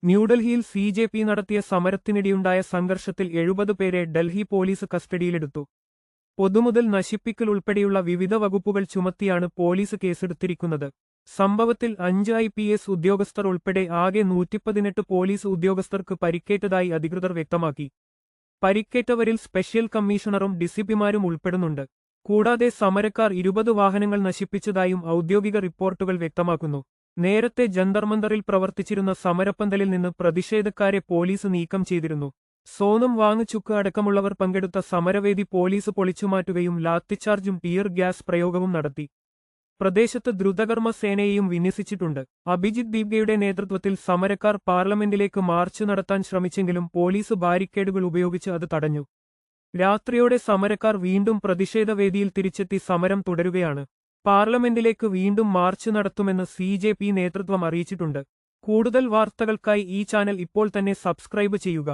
ന്യൂഡൽഹിയിൽ CJP നടത്തിയ സമരത്തിനിടെയുണ്ടായ സംഘർഷത്തിൽ 70 പേരെ ഡൽഹി പോലീസ് കസ്റ്റഡിയിലെടുത്തു. പൊതുമുതൽ നശിപ്പിക്കൽ ഉൾപ്പെടെയുള്ള വിവിധ വകുപ്പുകൾ ചുമത്തിയാണ് പോലീസ് കേസെടുത്തിരിക്കുന്നത്. സംഭവത്തിൽ 5 IPS ഉദ്യോഗസ്ഥർ ഉൾപ്പെടെ ആകെ 118 പോലീസ് ഉദ്യോഗസ്ഥർക്ക് പരിക്കേറ്റതായി അധികൃതർ വ്യക്തമാക്കി. പരിക്കേറ്റവരിൽ സ്പെഷ്യൽ കമ്മീഷണറും DCPമാരും ഉൾപ്പെടുന്നുണ്ട്. കൂടാതെ സമരക്കാർ 20 വാഹനങ്ങൾ നശിപ്പിച്ചതായും ഔദ്യോഗിക റിപ്പോർട്ടുകൾ വ്യക്തമാക്കുന്നു. നേരത്തെ ജന്തർമന്ദറിൽ പ്രവർത്തിച്ചിരുന്ന സമരപ്പന്തലിൽ നിന്ന് പ്രതിഷേധക്കാരെ പോലീസ് നീക്കം ചെയ്തിരുന്നു. സോനം വാങ്ചുക്ക് അടക്കമുള്ളവർ പങ്കെടുത്ത സമരവേദി പോലീസ് പൊളിച്ചുമാറ്റുകയും ലാത്തിച്ചാർജും ടിയർ ഗ്യാസ് പ്രയോഗവും നടത്തി. പ്രദേശത്ത് ദ്രുതകർമ്മ സേനയെയും വിന്യസിച്ചിട്ടുണ്ട്. അഭിജിത് ദീപ്ഗയുടെ നേതൃത്വത്തിൽ സമരക്കാർ പാർലമെന്റിലേക്ക് മാർച്ച് നടത്താൻ ശ്രമിച്ചെങ്കിലും പോലീസ് ബാരിക്കേഡുകൾ ഉപയോഗിച്ച് അത് തടഞ്ഞു. രാത്രിയോടെ സമരക്കാർ വീണ്ടും പ്രതിഷേധവേദിയിൽ തിരിച്ചെത്തി സമരം തുടരുകയാണ്. പാർലമെന്റിലേക്ക് വീണ്ടും മാർച്ച് നടത്തുമെന്ന് CJP നേതൃത്വം അറിയിച്ചിട്ടുണ്ട്. കൂടുതൽ വാർത്തകൾക്കായി ഈ ചാനൽ ഇപ്പോൾ തന്നെ സബ്സ്ക്രൈബ് ചെയ്യുക.